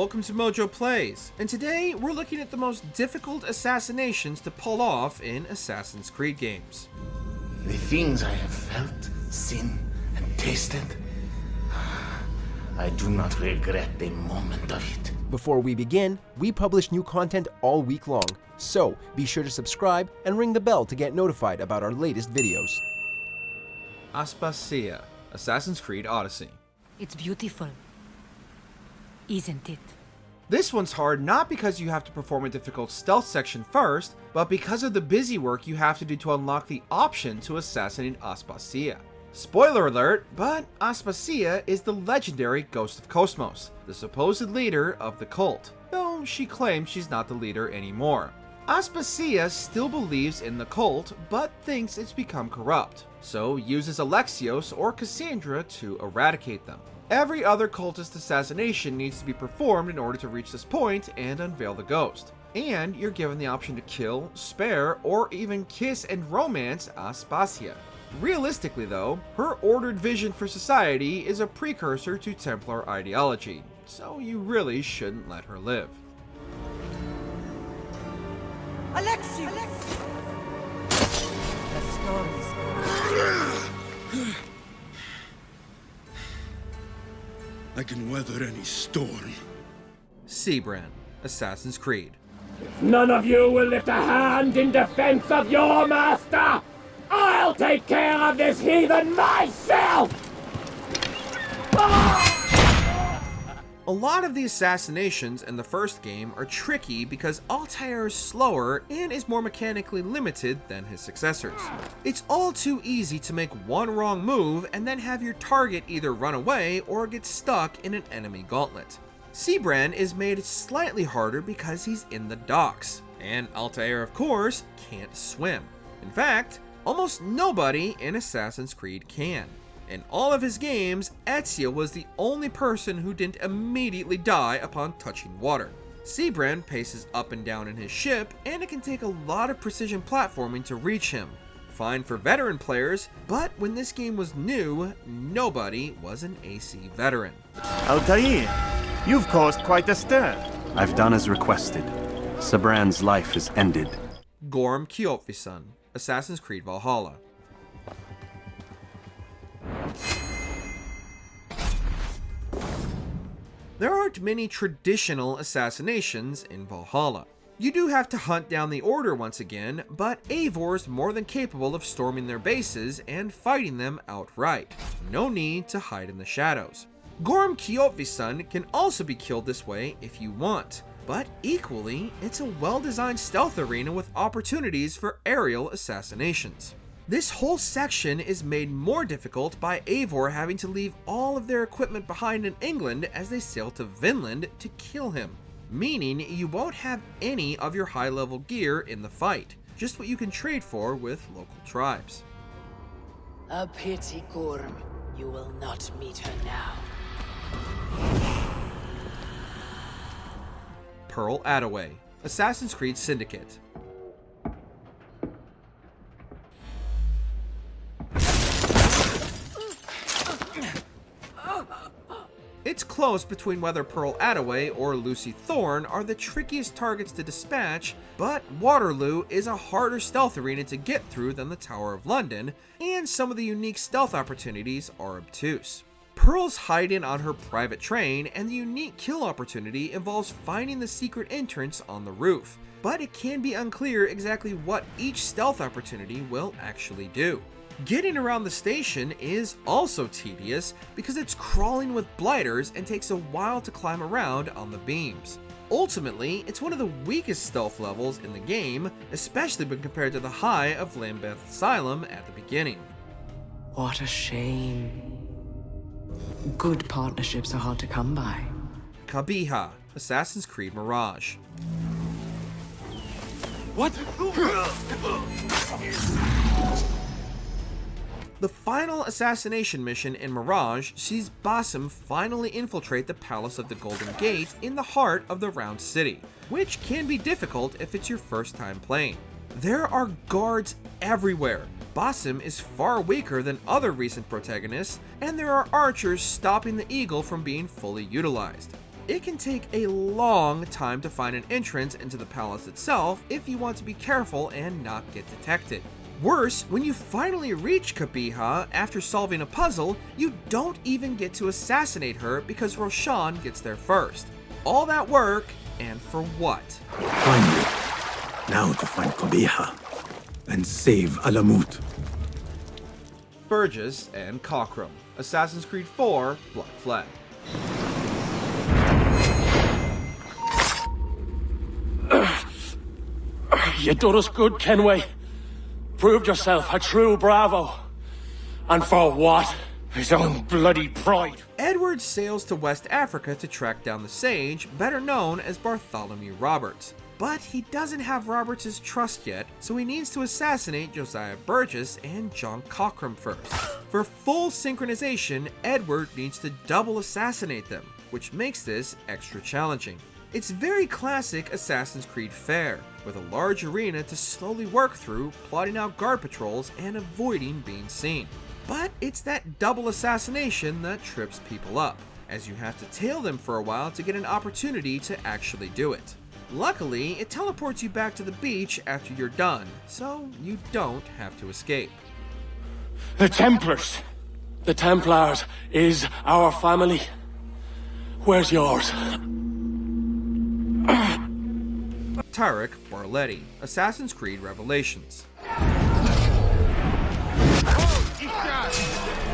welcome to MojoPlays, and today we're looking at the most difficult assassinations to pull off in Assassin's Creed games. The things I have felt, seen, and tasted, I do not regret a moment of it. Before we begin, we publish new content all week long, so be sure to subscribe and ring the bell to get notified about our latest videos. Assassinations, Assassin's Creed Odyssey. It's beautiful, isn't it? This one's hard not because you have to perform a difficult stealth section first, but because of the busy work you have to do to unlock the option to assassinate Assassinations. Spoiler alert, but Assassinations is the legendary Ghost of Cosmos, the supposed leader of the cult, though she claims she's not the leader anymore. Assassinations still believes in the cult, but thinks it's become corrupt, so uses Alexios or Cassandra to eradicate them. Every other cultist assassination needs to be performed in order to reach this point and unveil the ghost. And you're given the option to kill, spare, or even kiss and romance Assassinations. Realistically though, her ordered vision for society is a precursor to Templar ideology, so you really shouldn't let her live. Alexios! The story's I can weather any storm. Cbran, Assassin's Creed. None of you will lift a hand in defense of your master! I'll take care of this heathen myself! A lot of the assassinations in the first game are tricky because Altair is slower and is more mechanically limited than his successors. It's all too easy to make one wrong move and then have your target either run away or get stuck in an enemy gauntlet. Cbran is made slightly harder because he's in the docks, and Altair of course can't swim. In fact, almost nobody in Assassin's Creed can. In all of his games, Ezio was the only person who didn't immediately die upon touching water. Cbran paces up and down in his ship, and it can take a lot of precision platforming to reach him. Fine for veteran players, but when this game was new, nobody was an AC veteran. Altair, you've caused quite a stir. I've done as requested. Cbran's life is ended. Gorm Kjotveson, Assassin's Creed Valhalla. There aren't many traditional assassinations in Valhalla. You do have to hunt down the Order once again, but Eivor's more than capable of storming their bases and fighting them outright. No need to hide in the shadows. Gorm Kjotveson can also be killed this way if you want, but equally, it's a well-designed stealth arena with opportunities for aerial assassinations. This whole section is made more difficult by Eivor having to leave all of their equipment behind in England as they sail to Vinland to kill him, meaning you won't have any of your high-level gear in the fight, just what you can trade for with local tribes. A pity, Gorm. You will not meet her now. Pearl Attaway, Assassin's Creed Syndicate. It's close between whether Pearl Attaway or Lucy Thorne are the trickiest targets to dispatch, but Waterloo is a harder stealth arena to get through than the Tower of London, and some of the unique stealth opportunities are obtuse. Pearl's hiding on her private train, and the unique kill opportunity involves finding the secret entrance on the roof, but it can be unclear exactly what each stealth opportunity will actually do. Getting around the station is also tedious because it's crawling with blighters and takes a while to climb around on the beams. Ultimately, it's one of the weakest stealth levels in the game, especially when compared to the high of Lambeth Asylum at the beginning. What a shame. Good partnerships are hard to come by. Kabiha, Assassin's Creed Mirage. What? The final assassination mission in Mirage sees Basim finally infiltrate the Palace of the Golden Gate in the heart of the Round City, which can be difficult if it's your first time playing. There are guards everywhere. Basim is far weaker than other recent protagonists, and there are archers stopping the eagle from being fully utilized. it can take a long time to find an entrance into the palace itself if you want to be careful and not get detected. Worse, when you finally reach Kabiha after solving a puzzle, you don't even get to assassinate her because Roshan gets there first. All that work, and for what? Finally, now to find Qabiha and save Alamut. Burgess and Cockrum, Assassin's Creed 4 Black Flag. You done us good, Kenway. Proved yourself a true bravo. And for what? His own bloody pride. Edward sails to West Africa to track down the sage, better known as Bartholomew Roberts. But he doesn't have Roberts' trust yet, so he needs to assassinate Josiah Burgess and John Cockrum first. For full synchronization, Edward needs to double assassinate them, which makes this extra challenging. It's very classic Assassin's Creed fare, with a large arena to slowly work through, plotting out guard patrols and avoiding being seen. But it's that double assassination that trips people up, as you have to tail them for a while to get an opportunity to actually do it. Luckily, it teleports you back to the beach after you're done, so you don't have to escape. The Templars. The Templars is our family. Where's yours? Tarek Barletti, Assassin's Creed Revelations.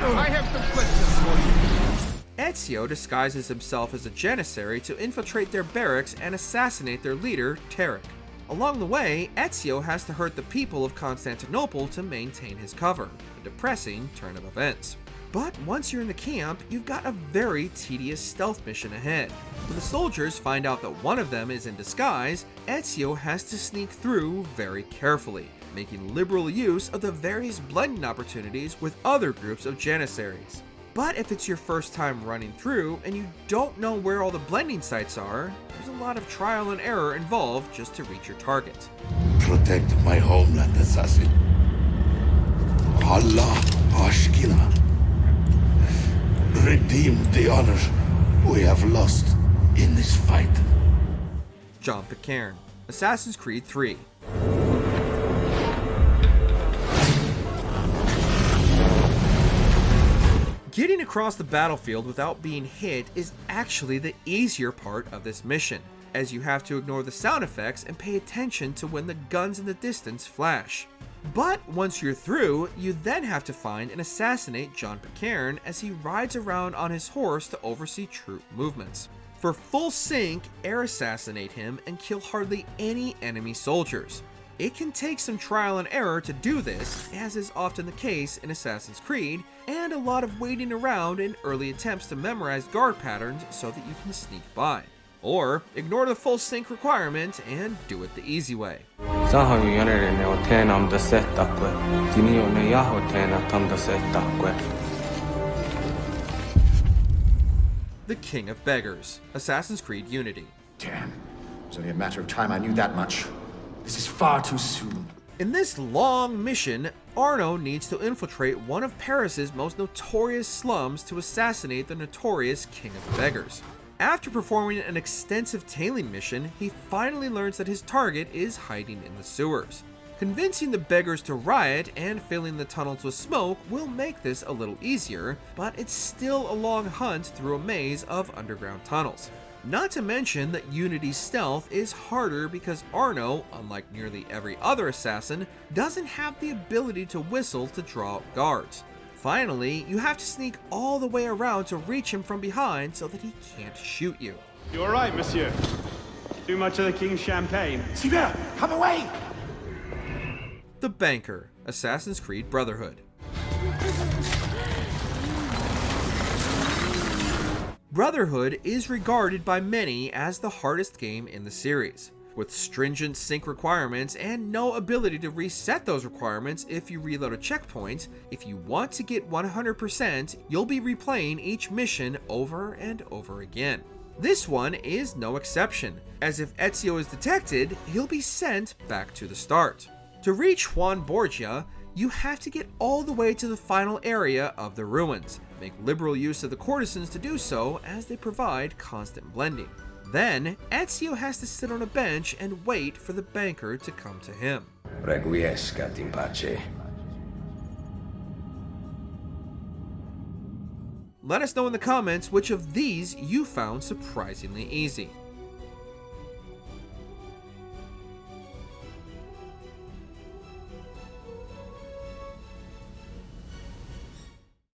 I have some questions for you. Ezio disguises himself as a janissary to infiltrate their barracks and assassinate their leader, Tarek. Along the way, Ezio has to hurt the people of Constantinople to maintain his cover, a depressing turn of events. But once you're in the camp, you've got a very tedious stealth mission ahead. When the soldiers find out that one of them is in disguise, Ezio has to sneak through very carefully, making liberal use of the various blending opportunities with other groups of janissaries. But if it's your first time running through and you don't know where all the blending sites are, there's a lot of trial and error involved just to reach your target. Protect my homeland, assassin. Allah Ashkina. Redeem the honor we have lost in this fight. John Pitcairn, Assassin's Creed 3. Getting across the battlefield without being hit is actually the easier part of this mission, as you have to ignore the sound effects and pay attention to when the guns in the distance flash. But once you're through, you then have to find and assassinate John Pitcairn as he rides around on his horse to oversee troop movements. For full sync, air assassinate him and kill hardly any enemy soldiers. It can take some trial and error to do this, as is often the case in Assassin's Creed, and a lot of waiting around in early attempts to memorize guard patterns so that you can sneak by. Or ignore the full sync requirement and do it the easy way. The King of Beggars, Assassin's Creed Unity. Damn, it's only a matter of time I knew that much. This is far too soon. In this long mission, Arno needs to infiltrate one of Paris's most notorious slums to assassinate the notorious King of Beggars. After performing an extensive tailing mission, he finally learns that his target is hiding in the sewers. Convincing the beggars to riot and filling the tunnels with smoke will make this a little easier, but it's still a long hunt through a maze of underground tunnels. Not to mention that Unity's stealth is harder because Arno, unlike nearly every other assassin, doesn't have the ability to whistle to draw out guards. Finally, you have to sneak all the way around to reach him from behind so that he can't shoot you. You all right, monsieur? Too much of the king's champagne? Sylvain, come away! The Banker, Assassin's Creed Brotherhood. Brotherhood is regarded by many as the hardest game in the series. With stringent sync requirements and no ability to reset those requirements if you reload a checkpoint, if you want to get 100%, you'll be replaying each mission over and over again. This one is no exception, as if Ezio is detected, he'll be sent back to the start. To reach Juan Borgia, you have to get all the way to the final area of the ruins. Make liberal use of the courtesans to do so, as they provide constant blending. Then, Ezio has to sit on a bench and wait for the banker to come to him. Requiescat in pace. Let us know in the comments which of these you found surprisingly easy.